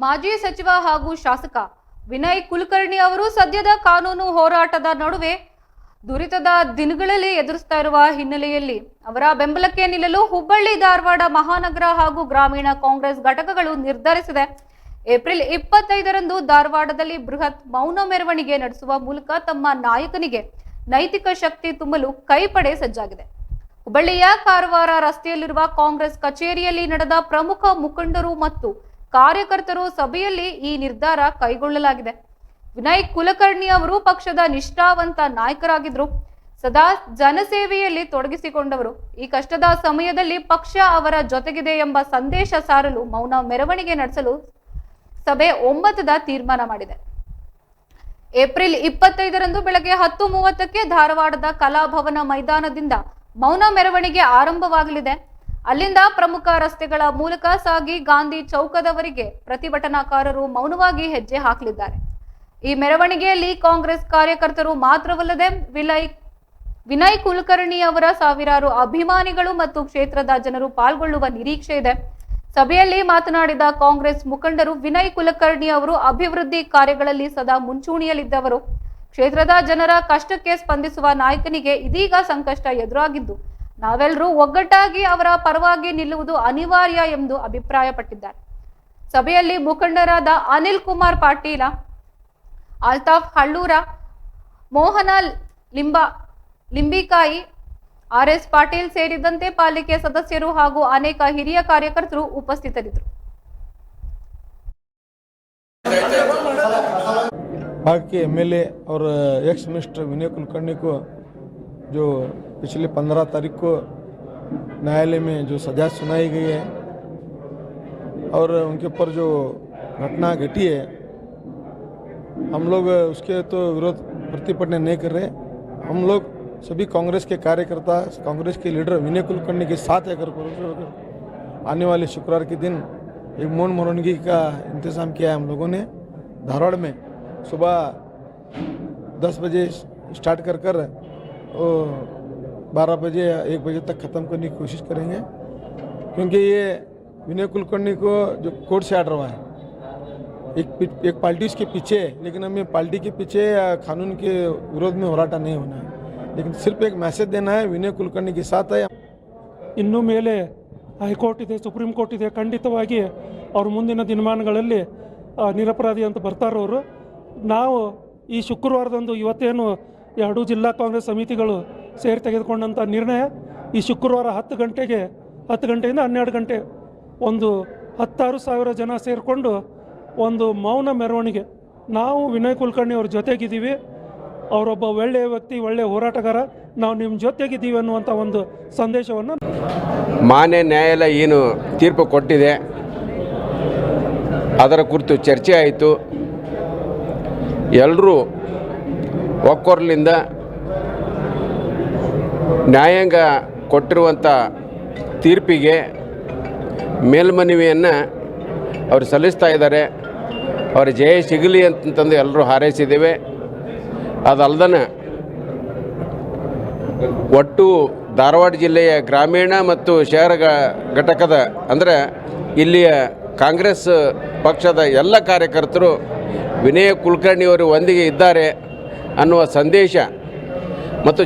ಮಾಜಿ ಸಚಿವ ಹಾಗೂ ಶಾಸಕ ವಿನಯ್ ಕುಲಕರ್ಣಿ ಅವರು ಸದ್ಯದ ಕಾನೂನು ಹೋರಾಟದ ನಡುವೆ ದುರಿತದ ದಿನಗಳಲ್ಲಿ ಎದುರಿಸ್ತಾ ಇರುವ ಹಿನ್ನೆಲೆಯಲ್ಲಿ ಅವರ ಬೆಂಬಲಕ್ಕೆ ನಿಲ್ಲಲು ಹುಬ್ಬಳ್ಳಿ ಧಾರವಾಡ ಮಹಾನಗರ ಹಾಗೂ ಗ್ರಾಮೀಣ ಕಾಂಗ್ರೆಸ್ ಘಟಕಗಳು ನಿರ್ಧರಿಸಿದೆ. ಏಪ್ರಿಲ್ 25ರಂದು ಧಾರವಾಡದಲ್ಲಿ ಬೃಹತ್ ಮೌನ ಮೆರವಣಿಗೆ ನಡೆಸುವ ಮೂಲಕ ತಮ್ಮ ನಾಯಕನಿಗೆ ನೈತಿಕ ಶಕ್ತಿ ತುಂಬಲು ಕೈಪಡೆ ಸಜ್ಜಾಗಿದೆ. ಹುಬ್ಬಳ್ಳಿಯ ಕಾರವಾರ ರಸ್ತೆಯಲ್ಲಿರುವ ಕಾಂಗ್ರೆಸ್ ಕಚೇರಿಯಲ್ಲಿ ನಡೆದ ಪ್ರಮುಖ ಮುಖಂಡರು ಮತ್ತು ಕಾರ್ಯಕರ್ತರು ಸಭೆಯಲ್ಲಿ ಈ ನಿರ್ಧಾರ ಕೈಗೊಳ್ಳಲಾಗಿದೆ. ವಿನಯ್ ಕುಲಕರ್ಣಿ ಅವರು ಪಕ್ಷದ ನಿಷ್ಠಾವಂತ ನಾಯಕರಾಗಿದ್ರು. ಸದಾ ಜನಸೇವೆಯಲ್ಲಿ ತೊಡಗಿಸಿಕೊಂಡವರು. ಈ ಕಷ್ಟದ ಸಮಯದಲ್ಲಿ ಪಕ್ಷ ಅವರ ಜೊತೆಗಿದೆ ಎಂಬ ಸಂದೇಶ ಸಾರಲು ಮೌನ ಮೆರವಣಿಗೆ ನಡೆಸಲು ಸಭೆ 9ದ ತೀರ್ಮಾನ ಮಾಡಿದೆ. ಏಪ್ರಿಲ್ 25ರಂದು ಬೆಳಗ್ಗೆ 10:30ಕ್ಕೆ ಧಾರವಾಡದ ಕಲಾಭವನ ಮೈದಾನದಿಂದ ಮೌನ ಮೆರವಣಿಗೆ ಆರಂಭವಾಗಲಿದೆ. ಅಲ್ಲಿಂದ ಪ್ರಮುಖ ರಸ್ತೆಗಳ ಮೂಲಕ ಸಾಗಿ ಗಾಂಧಿ ಚೌಕದವರೆಗೆ ಪ್ರತಿಭಟನಾಕಾರರು ಮೌನವಾಗಿ ಹೆಜ್ಜೆ ಹಾಕಲಿದ್ದಾರೆ. ಈ ಮೆರವಣಿಗೆಯಲ್ಲಿ ಕಾಂಗ್ರೆಸ್ ಕಾರ್ಯಕರ್ತರು ಮಾತ್ರವಲ್ಲದೆ ವಿನಯ್ ಕುಲಕರ್ಣಿ ಅವರ ಸಾವಿರಾರು ಅಭಿಮಾನಿಗಳು ಮತ್ತು ಕ್ಷೇತ್ರದ ಜನರು ಪಾಲ್ಗೊಳ್ಳುವ ನಿರೀಕ್ಷೆ ಇದೆ. ಸಭೆಯಲ್ಲಿ ಮಾತನಾಡಿದ ಕಾಂಗ್ರೆಸ್ ಮುಖಂಡರು, ವಿನಯ್ ಕುಲಕರ್ಣಿ ಅವರು ಅಭಿವೃದ್ಧಿ ಕಾರ್ಯಗಳಲ್ಲಿ ಸದಾ ಮುಂಚೂಣಿಯಲ್ಲಿದ್ದವರು. ಕ್ಷೇತ್ರದ ಜನರ ಕಷ್ಟಕ್ಕೆ ಸ್ಪಂದಿಸುವ ನಾಯಕನಿಗೆ ಇದೀಗ ಸಂಕಷ್ಟ ಎದುರಾಗಿದ್ದು ನಾವೆಲ್ಲರೂ ಒಗ್ಗಟ್ಟಾಗಿ ಅವರ ಪರವಾಗಿ ನಿಲ್ಲುವುದು ಅನಿವಾರ್ಯ ಎಂದು ಅಭಿಪ್ರಾಯಪಟ್ಟಿದ್ದಾರೆ. ಸಭೆಯಲ್ಲಿ ಮುಖಂಡರಾದ ಅನಿಲ್ ಕುಮಾರ್ ಪಾಟೀಲ, ಅಲ್ತಾಫ್ ಹಳ್ಳೂರ, ಮೋಹನ ಲಿಂಬಿಕಾಯಿ, RS ಪಾಟೀಲ್ ಸೇರಿದಂತೆ ಪಾಲಿಕೆ ಸದಸ್ಯರು ಹಾಗೂ ಅನೇಕ ಹಿರಿಯ ಕಾರ್ಯಕರ್ತರು ಉಪಸ್ಥಿತರಿದ್ದರು. बाकी MLA और एक्स मिनिस्टर विनय कुलकर्णी को जो पिछले 15 तारीख को न्यायालय में जो सजा सुनाई गई है और उनके ऊपर जो घटना घटी है, हम लोग उसके तो विरोध प्रतिपन्न नहीं कर रहे. हम लोग सभी कांग्रेस के कार्यकर्ता, कांग्रेस के लीडर विनय कुलकर्णी के साथ है. आने वाले शुक्रवार के दिन एक मौन मेरवणिगे का इंतज़ाम किया है हम लोगों ने. धारवाड़ में सुबह 10 बजे स्टार्ट कर 12 बजे या 1 बजे तक ख़त्म करने की कोशिश करेंगे, क्योंकि ये विनय कुलकर्णी को जो कोर्ट से आर्डर हुआ है, एक पार्टी उसके पीछे है, लेकिन हमें पार्टी के पीछे या कानून के विरोध में होराटा नहीं होना है, लेकिन सिर्फ एक मैसेज देना है, विनय कुलकर्णी के साथ है. ಇನ್ನು ಮೇಲೆ ಹೈಕೋರ್ಟ್ ಇದೆ, ಸುಪ್ರೀಂ ಕೋರ್ಟ್ ಇದೆ. ಖಂಡಿತವಾಗಿ ಅವರು ಮುಂದಿನ ದಿನಮಾನಗಳಲ್ಲಿ ನಿರಪರಾಧಿ ಅಂತ ಬರ್ತಾರವರು. ನಾವು ಈ ಶುಕ್ರವಾರದಂದು ಇವತ್ತೇನು 2 ಜಿಲ್ಲಾ ಕಾಂಗ್ರೆಸ್ ಸಮಿತಿಗಳು ಸೇರಿ ತೆಗೆದುಕೊಂಡಂಥ ನಿರ್ಣಯ, ಈ ಶುಕ್ರವಾರ 10 ಗಂಟೆಯಿಂದ 12 ಗಂಟೆ ಒಂದು 16,000 ಜನ ಸೇರಿಕೊಂಡು ಒಂದು ಮೌನ ಮೆರವಣಿಗೆ. ನಾವು ವಿನಯ್ ಕುಲಕರ್ಣಿ ಅವ್ರ ಜೊತೆಗಿದ್ದೀವಿ, ಅವರೊಬ್ಬ ಒಳ್ಳೆಯ ವ್ಯಕ್ತಿ, ಒಳ್ಳೆಯ ಹೋರಾಟಗಾರ, ನಾವು ನಿಮ್ಮ ಜೊತೆಗಿದ್ದೀವಿ ಅನ್ನುವಂಥ ಒಂದು ಸಂದೇಶವನ್ನು ಮಾನ್ಯ ನ್ಯಾಯಾಲಯ ಏನು ತೀರ್ಪು ಕೊಟ್ಟಿದೆ ಅದರ ಕುರಿತು ಚರ್ಚೆ ಆಯಿತು. ಎಲ್ಲರೂ ಒಕ್ಕೊರಲಿಂದ ನ್ಯಾಯಾಂಗ ಕೊಟ್ಟಿರುವಂಥ ತೀರ್ಪಿಗೆ ಮೇಲ್ಮನವಿಯನ್ನು ಅವರು ಸಲ್ಲಿಸ್ತಾ ಇದ್ದಾರೆ. ಅವರ ಜಯ ಸಿಗಲಿ ಅಂತಂದು ಎಲ್ಲರೂ ಹಾರೈಸಿದ್ದೇವೆ. ಅದಲ್ಲದೆ ಒಟ್ಟು ಧಾರವಾಡ ಜಿಲ್ಲೆಯ ಗ್ರಾಮೀಣ ಮತ್ತು ಶಹರ ಘಟಕದ ಅಂದರೆ ಇಲ್ಲಿಯ ಕಾಂಗ್ರೆಸ್ ಪಕ್ಷದ ಎಲ್ಲ ಕಾರ್ಯಕರ್ತರು ವಿನಯ ಕುಲಕರ್ಣಿಯವರು ಒಂದಿಗೆ ಇದ್ದಾರೆ ಅನ್ನುವ ಸಂದೇಶ ಮತ್ತು